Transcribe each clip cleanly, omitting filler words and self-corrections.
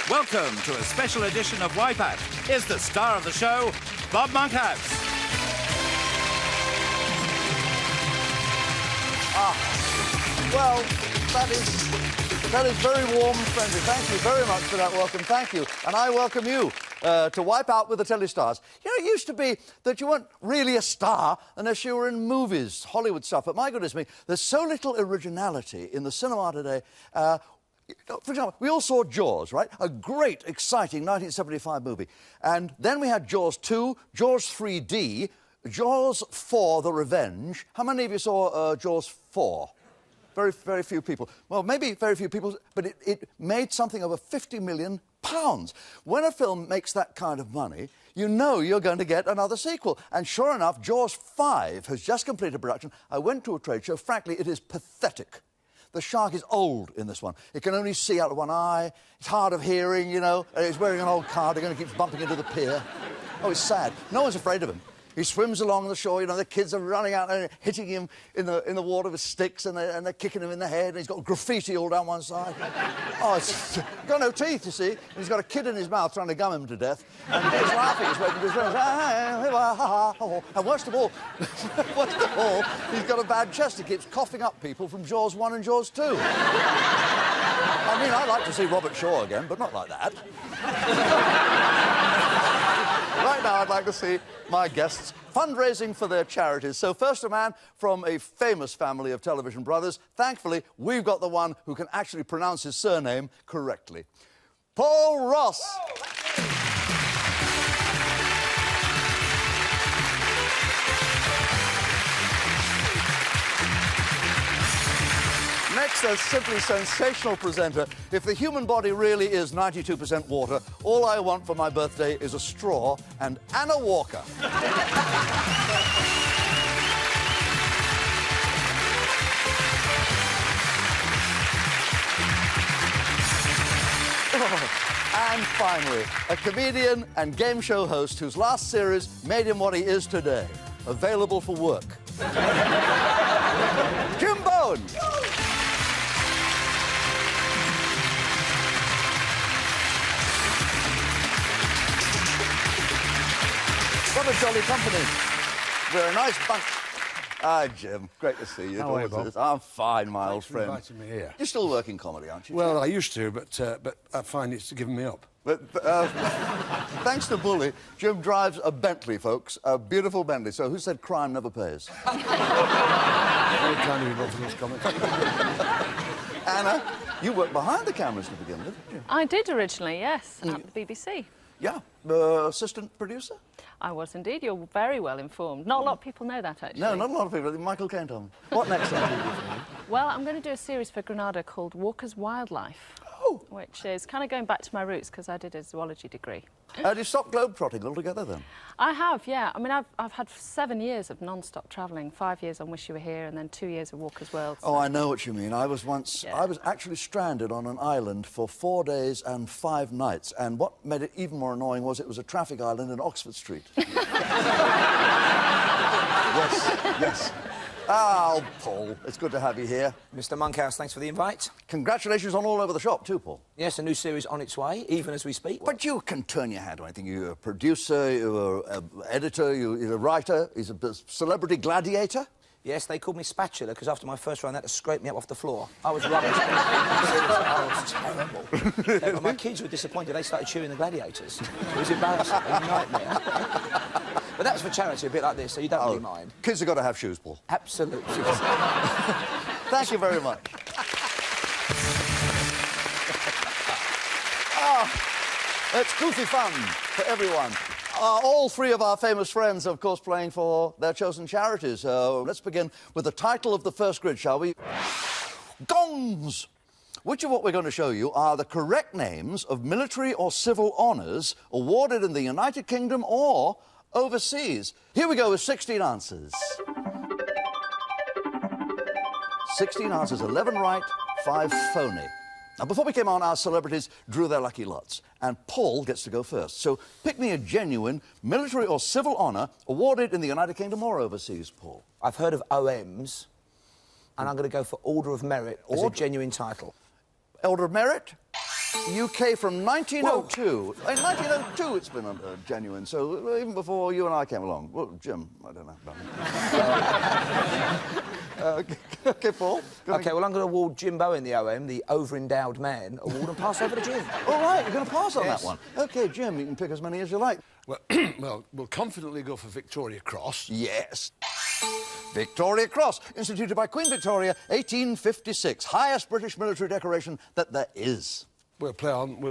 Welcome to a special edition of Wipeout. Here's the star of the show, Bob Monkhouse. Well, that is very warm and friendly. Thank you very much for that welcome. Thank you. And I welcome you to Wipeout with the Telestars. You know, it used to be that you weren't really a star unless you were in movies, Hollywood stuff. But my goodness me, there's so little originality in the cinema today. For example, we all saw Jaws, right? A great, exciting 1975 movie. And then we had Jaws 2, Jaws 3D, Jaws 4, The Revenge. How many of you saw Jaws 4? Very, very few people. Well, maybe very few people, but it made something over £50 million. When a film makes that kind of money, you know you're going to get another sequel. And sure enough, Jaws 5 has just completed production. I went to a trade show. Frankly, it is pathetic. The shark is old in this one. It can only see out of one eye. It's hard of hearing, you know. It's wearing an old cardigan and keeps bumping into the pier. Oh, it's sad. No one's afraid of him. He swims along the shore, you know, the kids are running out and hitting him in the water with sticks and they're kicking him in the head and he's got graffiti all down one side. Oh, he's got no teeth, you see. And he's got a kid in his mouth trying to gum him to death. And he's laughing, he's waving to his friends. And worst of all, he's got a bad chest. He keeps coughing up people from Jaws 1 and Jaws 2. I mean, I'd like to see Robert Shaw again, but not like that. Right now, I'd like to see my guests fundraising for their charities. So first, a man from a famous family of television brothers. Thankfully, we've got the one who can actually pronounce his surname correctly. Paul Ross. Next, a simply sensational presenter. If the human body really is 92% water, all I want for my birthday is a straw and Anna Walker. And finally, a comedian and game show host whose last series made him what he is today. Available for work. Jim Bowen. What a jolly company. We're a nice bunch. Hi, Jim. Great to see you. How are you, Bob? I'm fine, my old friend. Thanks for inviting me here. You're still working comedy, aren't you? Well, I used to, but I find it's given me up. But thanks to Bully, Jim drives a Bentley, folks. A beautiful Bentley. So who said crime never pays? Very kind of you, Bob, for this comment. Anna, you worked behind the cameras to begin with, didn't you? I did originally, yes, at the BBC. Yeah. Assistant producer? I was indeed. You're very well informed. Not a lot of people know that, actually. No, not a lot of people. Michael Caine told me. What next on TV for you? Well, I'm going to do a series for Granada called Walker's Wildlife. Oh. Which is kind of going back to my roots, because I did a zoology degree. Did you stop globetrotting altogether, then? I have, yeah. I mean, I've had 7 years of non-stop travelling. 5 years on Wish You Were Here, and then 2 years of Walker's World. So. Oh, I know what you mean. I was actually stranded on an island for 4 days and 5 nights. And what made it even more annoying was it was a traffic island in Oxford Street. Yes. Oh, Paul, it's good to have you here. Mr. Monkhouse, thanks for the invite. Congratulations on All Over the Shop, too, Paul. Yes, a new series on its way, even as we speak. But you can turn your hand to anything. You're a producer, you're an editor, you're a writer, he's a celebrity gladiator. Yes, they called me Spatula because after my first run, they had to scrape me up off the floor. I was rubbish. I was terrible. Yeah, my kids were disappointed. They started cheering the gladiators. It was embarrassing. It was a nightmare. But that was for charity, a bit like this, so you don't really mind. Kids have got to have shoes, Paul. Absolutely. Thank you very much. It's goofy fun for everyone. All three of our famous friends, of course, playing for their chosen charities. Let's begin with the title of the first grid, shall we? Gongs! Which of what we're going to show you are the correct names of military or civil honours awarded in the United Kingdom or overseas? Here we go with 16 answers. 16 answers, 11 right, 5 phony. Now, before we came on, our celebrities drew their lucky lots, and Paul gets to go first. So pick me a genuine military or civil honour awarded in the United Kingdom or overseas, Paul. I've heard of OMs, and I'm going to go for Order of Merit as a genuine title. Order of Merit? UK from 1902. In 1902 it's been genuine, so even before you and I came along. Well, Jim, I don't know. OK, Paul. OK, well, I'm going to award Jim Bowen the OM, the over-endowed man award, and pass over to Jim. All right, you're going to pass on Yes. that one. OK, Jim, you can pick as many as you like. Well, well, we'll confidently go for Victoria Cross. Yes. Victoria Cross, instituted by Queen Victoria, 1856. Highest British military decoration that there is. We'll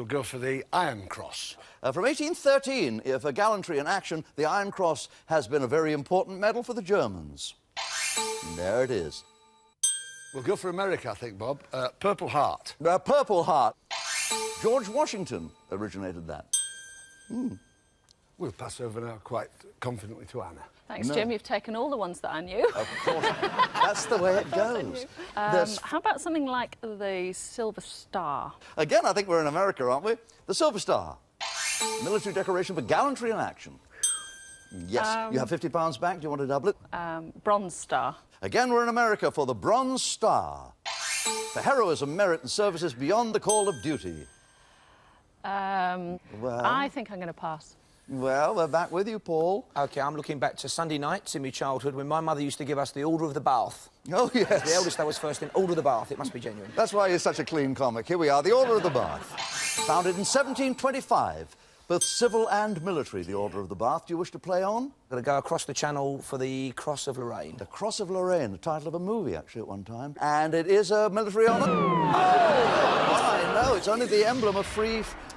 go for the Iron Cross. From 1813, for gallantry in action, the Iron Cross has been a very important medal for the Germans. And there it is. We'll go for America, I think, Bob. Purple Heart. Purple Heart. George Washington originated that. We'll pass over now quite confidently to Anna. Thanks, No. Jim. You've taken all the ones that I knew. Of course. That's the way it goes. There's- How about something like the Silver Star? Again, I think we're in America, aren't we? The Silver Star. Military decoration for gallantry in action. Yes. You have £50 back. Do you want to double it? Bronze Star. Again, we're in America for the Bronze Star. For heroism, merit and services beyond the call of duty. I think I'm going to pass. Well, we're back with you, Paul. OK, I'm looking back to Sunday nights in my childhood when my mother used to give us the Order of the Bath. Oh, yes. The eldest that was first in Order of the Bath. It must be genuine. That's why you're such a clean comic. Here we are, the Order of the Bath. Founded in 1725. Both civil and military, the Order of the Bath. Do you wish to play on? Going to go across the channel for the Cross of Lorraine. The Cross of Lorraine, the title of a movie, actually, at one time. And it is a military honour. Oh, I know. It's only the emblem of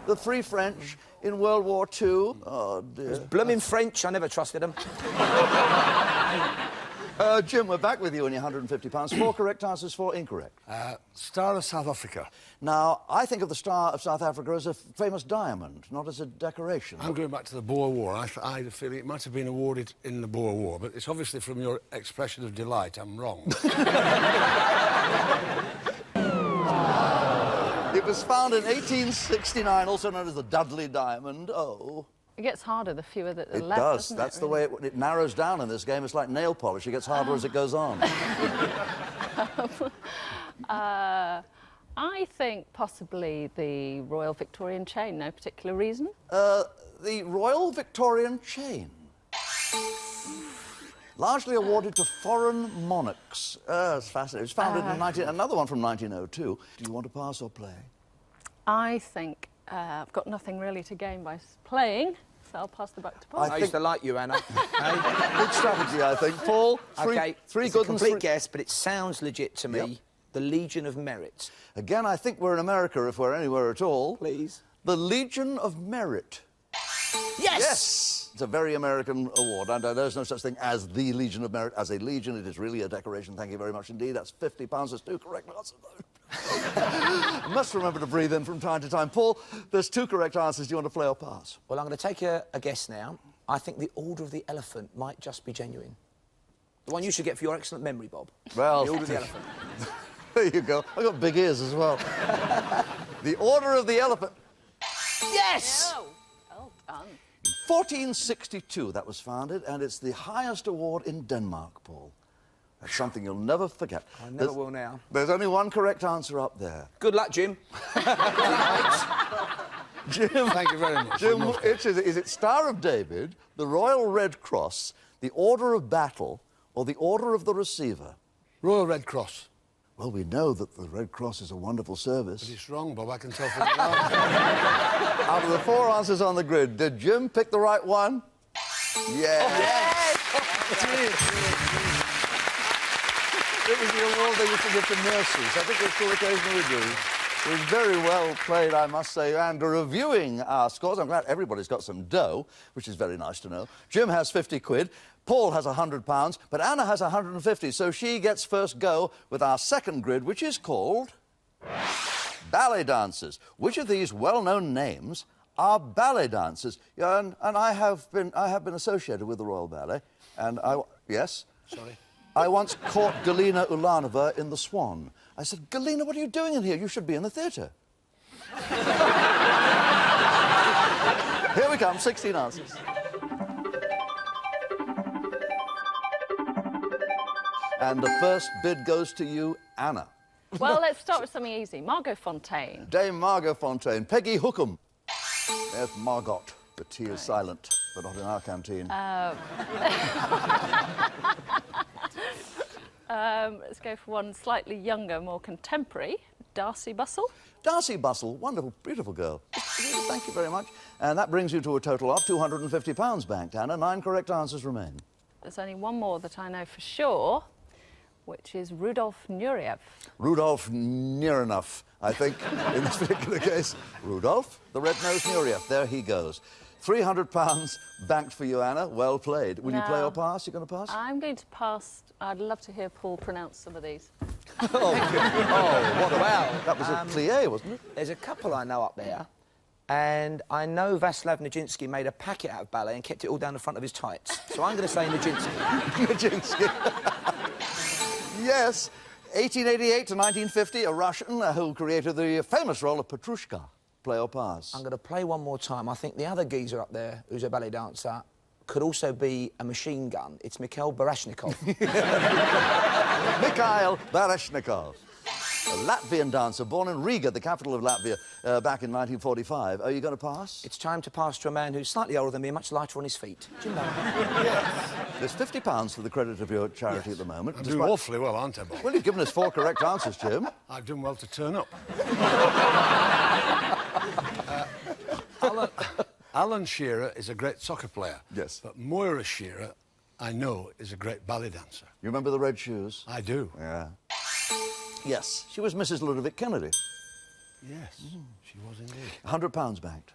the Free French in World War II. Oh, dear. Blooming French, I never trusted them. Jim, we're back with you and your £150. 4 correct answers, 4 incorrect. Star of South Africa. Now, I think of the Star of South Africa as a famous diamond, not as a decoration. I'm going back to the Boer War. I feel it might have been awarded in the Boer War, but it's obviously from your expression of delight I'm wrong. It was found in 1869, also known as the Dudley Diamond. Oh. It gets harder the fewer that are It left, does. doesn't That's it, the way it narrows down in this game. It's like nail polish. It gets harder as it goes on. I think possibly the Royal Victorian chain, no particular reason. The Royal Victorian chain. Largely awarded to foreign monarchs. It's fascinating. It was founded in another one from 1902. Do you want to pass or play? I think I've got nothing really to gain by playing, so I'll pass the buck to Paul. I used to like you, Anna. Good strategy, I think. Paul, OK, three it's good a complete and guess, but it sounds legit to me. Yep. The Legion of Merit. Again, I think we're in America, if we're anywhere at all. Please. The Legion of Merit. Yes! Yes! It's a very American award, and there's no such thing as the Legion of Merit. As a legion, it is really a decoration. Thank you very much indeed. That's £50. There's 2 correct answers. Must remember to breathe in from time to time. Paul, there's 2 correct answers. Do you want to play or pass? Well, I'm going to take a guess now. I think the Order of the Elephant might just be genuine. The one you should get for your excellent memory, Bob. Well, The Order of the Elephant. There you go. I've got big ears as well. The Order of the Elephant. Yes! Oh, well done. 1462 that was founded, and it's the highest award in Denmark, Paul. That's something you'll never forget. I never will now. There's only 1 correct answer up there. Good luck, Jim. Jim, Thank you very much. Jim, is it Star of David, the Royal Red Cross, the Order of Battle, or the Order of the Receiver? Royal Red Cross. Well, we know that the Red Cross is a wonderful service. But it's wrong, Bob. I can tell from the answer. Out of the 4 answers on the grid, did Jim pick the right one? Yes! It was the award they used to give to nurses. I think they still occasionally do. It was very well played, I must say. And reviewing our scores, I'm glad everybody's got some dough, which is very nice to know. Jim has 50 quid, Paul has £100, but Anna has 150, so she gets first go with our second grid, which is called ballet dancers. Which of these well-known names are ballet dancers? And I have been associated with the Royal Ballet, and yes? Sorry? I once caught Galina Ulanova in The Swan. I said, Galina, what are you doing in here? You should be in the theatre. Here we come, 16 answers. And the first bid goes to you, Anna. Well, let's start with something easy. Margot Fontaine. Dame Margot Fontaine. Peggy Hookham. There's Margot. The T is silent, but not in our canteen. Let's go for one slightly younger, more contemporary. Darcy Bustle. Darcy Bustle, wonderful, beautiful girl. Thank you very much. And that brings you to a total of £250 banked, Anna. 9 correct answers remain. There's only one more that I know for sure, which is Rudolf Nureyev. Rudolf Nureyev, I think, in this particular case. Rudolf, the red-nosed Nureyev. There he goes. £300 banked for you, Anna. Well played. Will you play or pass? You're going to pass? I'm going to pass. I'd love to hear Paul pronounce some of these. Oh, what a wow. That was a plie, wasn't it? There's a couple I know up there, and I know Václav Nijinsky made a packet out of ballet and kept it all down the front of his tights. So I'm going to say Nijinsky. Nijinsky. Yes. 1888 to 1950, a Russian who created the famous role of Petrushka. Play or pass? I'm going to play one more time. I think the other geezer up there, who's a ballet dancer, could also be a machine gun. It's Mikhail Baryshnikov. Mikhail Baryshnikov. A Latvian dancer born in Riga, the capital of Latvia, back in 1945. Are you going to pass? It's time to pass to a man who's slightly older than me and much lighter on his feet. Jimbo. Yes. There's £50 for the credit of your charity at the moment. I'm doing awfully well, aren't I, Bob? Well, you've given us 4 correct answers, Jim. I've done well to turn up. Alan Shearer is a great soccer player. Yes. But Moira Shearer, I know, is a great ballet dancer. You remember the red shoes? I do. Yeah. Yes, she was Mrs. Ludovic Kennedy. Yes, she was indeed. £100 banked.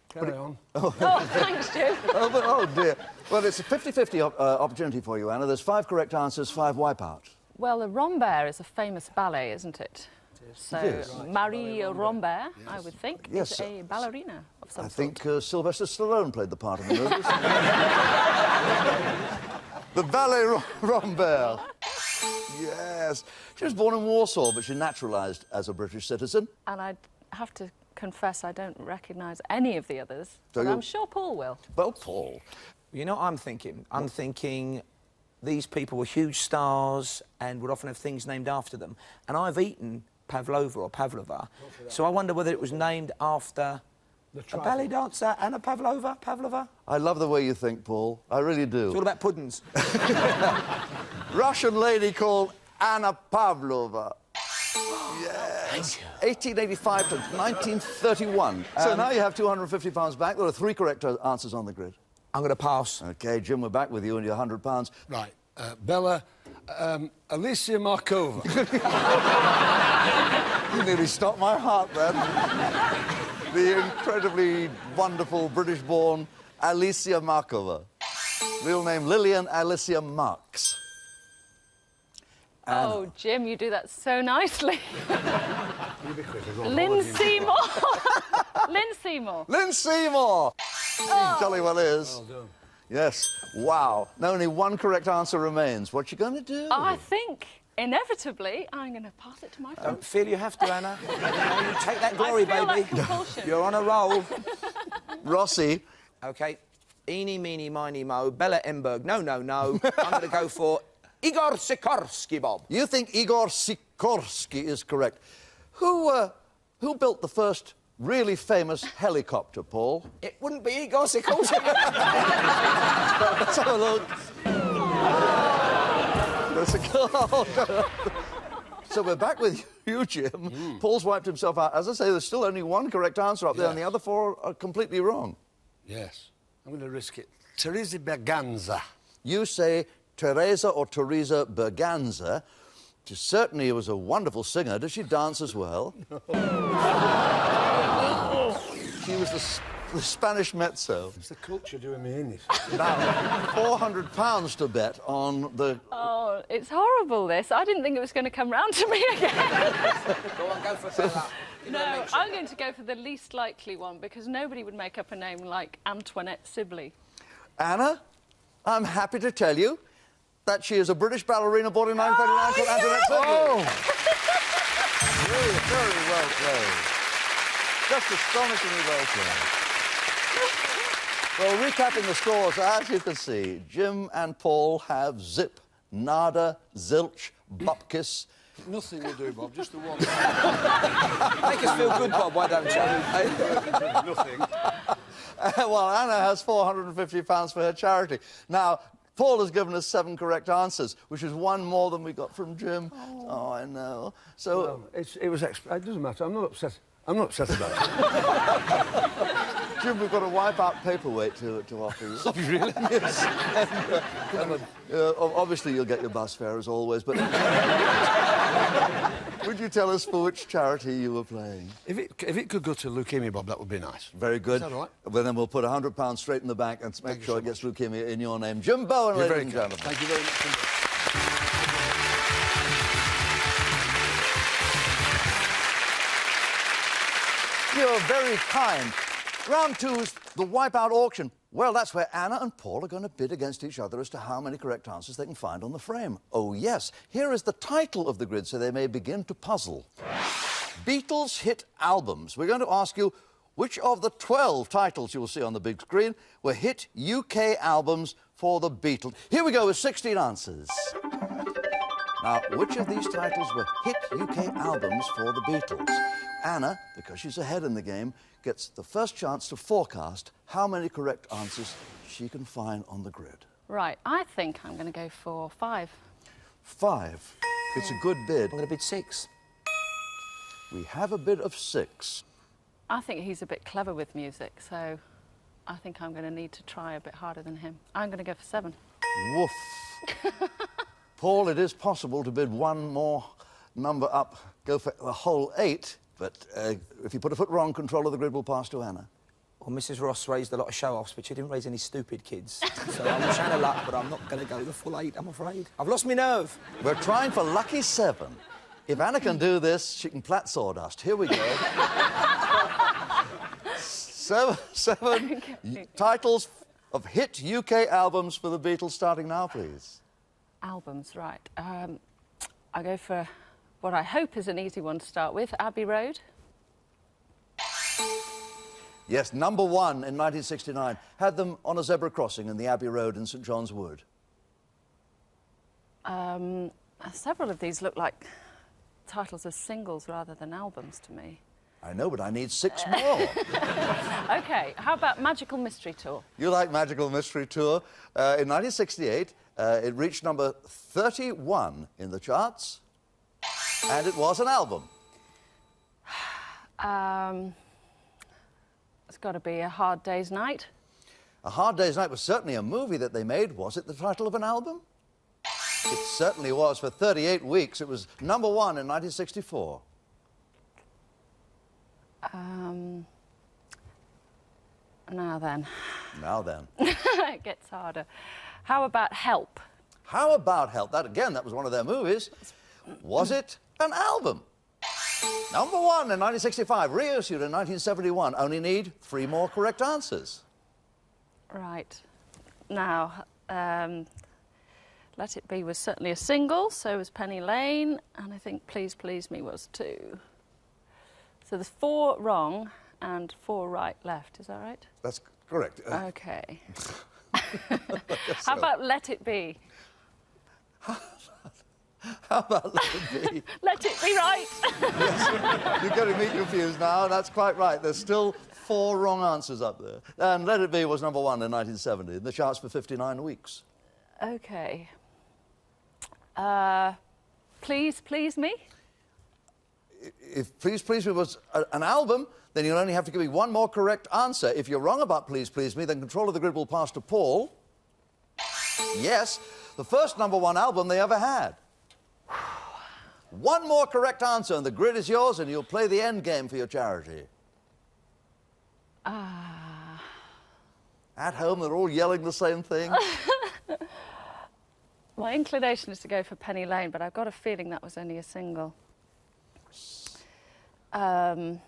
Carry on. Oh, thanks, Jim. Oh, dear. Well, it's a 50-50 opportunity for you, Anna. There's 5 correct answers, 5 wipeout. Well, the Rambert is a famous ballet, isn't it? So, Yes. Marie Rambert, I would think, Yes, is a ballerina of some I sort. think Sylvester Stallone played the part in the movies. The Ballet Rambert. Yes. She was born in Warsaw, but she naturalised as a British citizen. And I'd have to confess I don't recognise any of the others, So but you- I'm sure Paul will. Well, Paul. You know what I'm thinking? I'm thinking these people were huge stars and would often have things named after them. And I've eaten pavlova or pavlova, so I wonder whether it was named after a ballet dancer and a pavlova. I love the way you think, Paul. I really do. It's all about puddings. Russian lady called Anna Pavlova. Yes. 1885 to 1931. So now you have £250 back. There are 3 correct answers on the grid. I'm going to pass. OK, Jim, we're back with you and your £100. Right. Bella, Alicia Markova. You nearly stopped my heart then. The incredibly wonderful British-born Alicia Markova. Real name Lillian Alicia Marks. Oh, Jim, you do that so nicely. You be quick, I've got Lynn holiday in- Seymour. Lynn Seymour. Lynn Seymour! She jolly well is. Well done. Yes. Wow. Now only 1 correct answer remains. What you going to do? I think, inevitably, I'm going to pass it to my friend. Don't feel you have to, Anna. You take that glory, I feel baby. that compulsion. You're on a roll. Rossi. OK. Eeny, meeny, miny, mo. Bella Emberg. No. I'm going to go for Igor Sikorsky, Bob. You think Igor Sikorsky is correct. Who built the first really famous helicopter, Paul? It wouldn't be Igor Sikorsky. Let's have a look. So we're back with you, Jim. Paul's wiped himself out. As I say, there's still only 1 correct answer up there, and the other 4 are completely wrong. Yes. I'm going to risk it. Teresa Berganza. You say Teresa or Teresa Berganza. She certainly was a wonderful singer. Did she dance as well? She was the Spanish mezzo. It's the culture doing me in this. Now, £400 to bet on the... Oh, it's horrible, this. I didn't think it was going to come round to me again. Go on, go for Bella. No, I'm going to go for the least likely one, because nobody would make up a name like Antoinette Sibley. Anna, I'm happy to tell you that she is a British ballerina born in 1939 called Antoinette Sibley. Really, very well played. Just astonishingly well played. Well, recapping the scores, as you can see, Jim and Paul have zip, nada, zilch, bupkis. Nothing will do, Bob, just the one. Make us feel good, Bob, why don't you? Nothing. Well, Anna has £450 for her charity. Now, Paul has given us 7 correct answers, which is 1 more than we got from Jim. Oh, I know. So... Well, it doesn't matter. I'm not upset. I'm not upset about it. Jim, we've got a Wipeout paperweight to offer you. Oh, really? Yes. Obviously, you'll get your bus fare, as always, but... Would you tell us for which charity you were playing? If it could go to leukemia, Bob, that would be nice. Very good. Is that all right? Well, then we'll put £100 straight in the bank and make sure it gets leukemia in your name. Jim Bowen, You're ladies very and kind. gentlemen. Thank you very much indeed. You're very kind. Round 2's the Wipeout auction. Well, that's where Anna and Paul are going to bid against each other as to how many correct answers they can find on the frame. Oh, yes. Here is the title of the grid so they may begin to puzzle. Beatles hit albums. We're going to ask you which of the 12 titles you will see on the big screen were hit UK albums for the Beatles. Here we go with 16 answers. Now, which of these titles were hit UK albums for the Beatles? Anna, because she's ahead in the game, gets the first chance to forecast how many correct answers she can find on the grid. Right, I think I'm going to go for 5. 5. It's a good bid. I'm going to bid 6. We have a bid of 6. I think he's a bit clever with music, so I think I'm going to need to try a bit harder than him. I'm going to go for 7. Woof. Paul, it is possible to bid 1 more number up, go for the whole 8, but if you put a foot wrong, control of the grid will pass to Anna. Well, Mrs. Ross raised a lot of show-offs, but she didn't raise any stupid kids. So I'm trying to luck, but I'm not going to go the full 8, I'm afraid. I've lost my nerve. We're trying for lucky 7. If Anna can do this, she can plait sawdust. Here we go. 7 titles of hit UK albums for the Beatles, starting now, please. Albums, right. I go for what I hope is an easy one to start with, Abbey Road. Yes, number 1 in 1969. Had them on a zebra crossing in the Abbey Road in St John's Wood. Several of these look like titles of singles rather than albums to me. I know, but I need 6 more. OK, how about Magical Mystery Tour? You like Magical Mystery Tour. In 1968, it reached number 31 in the charts, and it was an album. It's got to be A Hard Day's Night. A Hard Day's Night was certainly a movie that they made. Was it the title of an album? It certainly was. For 38 weeks, it was number 1 in 1964. Now then. Now then. It gets harder. How about Help? How about Help? That, again, that was one of their movies. Was it an album? Number 1 in 1965, reissued in 1971. Only need 3 more correct answers. Right. Now, Let It Be was certainly a single, so was Penny Lane, and I think Please Please Me was too. So there's 4 wrong and 4 right left, is that right? That's correct. OK. How about Let It Be? How about Let It Be? Let It Be right! Yes, you're getting me confused now. That's quite right. There's still 4 wrong answers up there. And Let It Be was number 1 in 1970, in the charts for 59 weeks. OK. Please Please Me? If Please Please Me was an album, then you'll only have to give me 1 more correct answer. If you're wrong about Please Please Me, then control of the grid will pass to Paul. Yes, the first number 1 album they ever had. 1 more correct answer and the grid is yours, and you'll play the end game for your charity. At home, they're all yelling the same thing. My inclination is to go for Penny Lane, but I've got a feeling that was only a single. What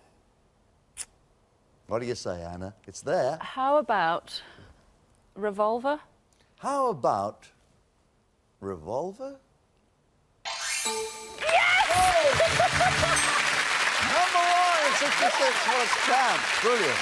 do you say, Anna? It's there. How about Revolver? How about Revolver? Number 1 in 66 was Champ. Brilliant.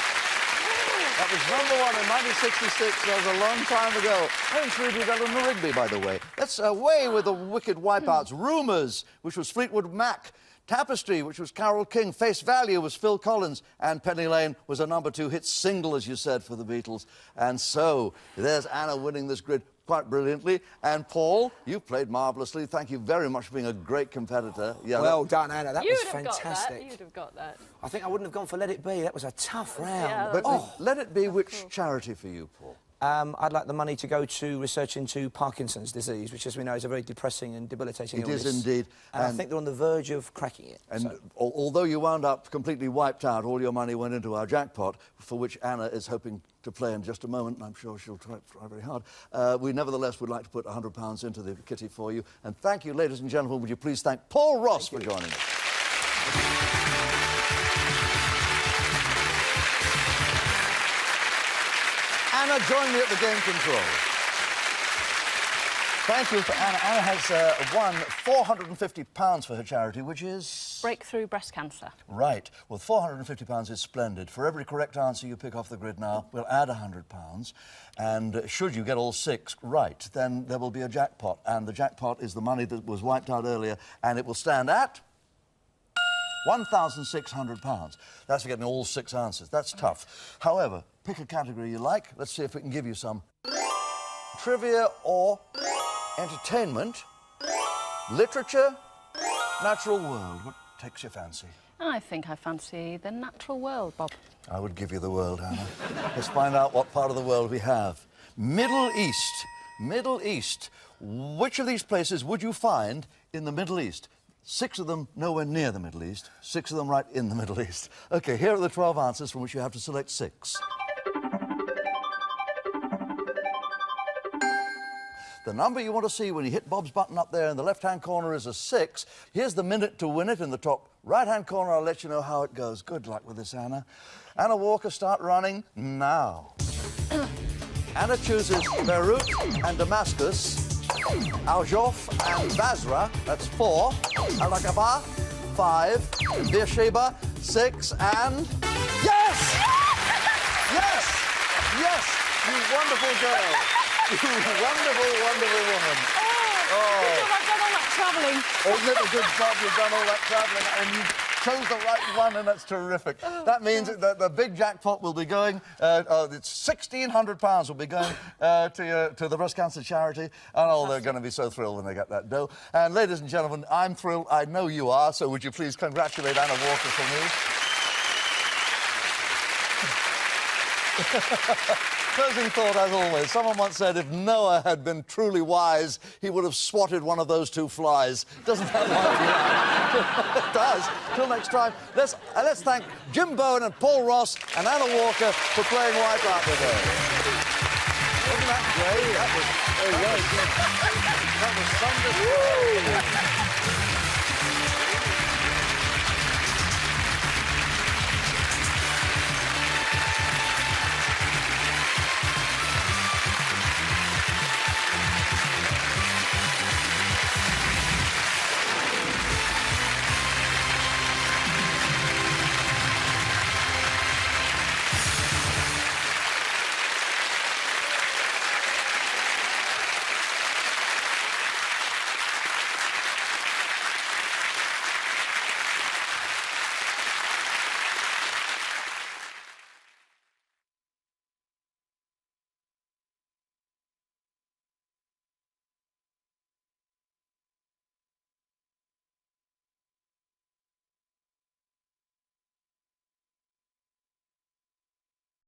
That was #1 in 1966. That was a long time ago. Thanks, Rudy Eleanor Rigby, by the way. That's away with the wicked Wipeouts. Rumours, which was Fleetwood Mac. Tapestry, which was Carole King. Face Value was Phil Collins. And Penny Lane was a #2 hit single, as you said, for the Beatles. And so, there's Anna winning this grid quite brilliantly. And Paul, you played marvellously. Thank you very much for being a great competitor. Yeah, Well done, Anna. That was You'd have got fantastic. that. You'd have got that. I think I wouldn't have gone for Let It Be. That was a tough round. Yeah, But Oh. let it be which charity for you, Paul? I'd like the money to go to research into Parkinson's disease, which, as we know, is a very depressing and debilitating illness. It is indeed. And I think they're on the verge of cracking it. And so. although you wound up completely wiped out, all your money went into our jackpot, for which Anna is hoping to play in just a moment, and I'm sure she'll try very hard. We nevertheless would like to put £100 into the kitty for you. And thank you, ladies and gentlemen. Would you please thank Paul Ross for joining us? Anna, join me at the game control. Thank you for Anna. Anna has won £450 for her charity, which is... Breakthrough breast cancer. Right. Well, £450 is splendid. For every correct answer you pick off the grid now, we'll add £100. And should you get all 6 right, then there will be a jackpot. And the jackpot is the money that was wiped out earlier, and it will stand at... £1,600. That's for getting all 6 answers. That's tough. However, pick a category you like. Let's see if we can give you some. Trivia or entertainment, literature, natural world. What takes your fancy? I think I fancy the natural world, Bob. I would give you the world, Anna. Let's find out what part of the world we have. Middle East. Middle East. Which of these places would you find in the Middle East? 6 of them nowhere near the Middle East, 6 of them right in the Middle East. OK, here are the 12 answers from which you have to select 6. The number you want to see when you hit Bob's button up there in the left-hand corner is a 6. Here's the minute to win it in the top right-hand corner. I'll let you know how it goes. Good luck with this, Anna. Anna Walker, start running now. Anna chooses Beirut and Damascus, Al-Jof and Basra, that's 4. Al-Aqaba, 5. Beersheba, 6. And... Yes! Yes! Yes! You wonderful girl. You wonderful, wonderful woman. I've done all that travelling. Oh, isn't it a good job you've done all that travelling and you chose the right one, and that's terrific. That means that the big jackpot will be going, it's £1,600 will be going to the breast cancer charity, and oh, they're going to be so thrilled when they get that dough. And ladies and gentlemen, I'm thrilled, I know you are, so would you please congratulate Anna Walker for me? Closing thought, as always. Someone once said if Noah had been truly wise, he would have swatted one of those 2 flies. Doesn't that wind you up? It does. Till next time, let's thank Jim Bowen and Paul Ross and Anna Walker for playing Wipeout with us. Wasn't that great? That was very good.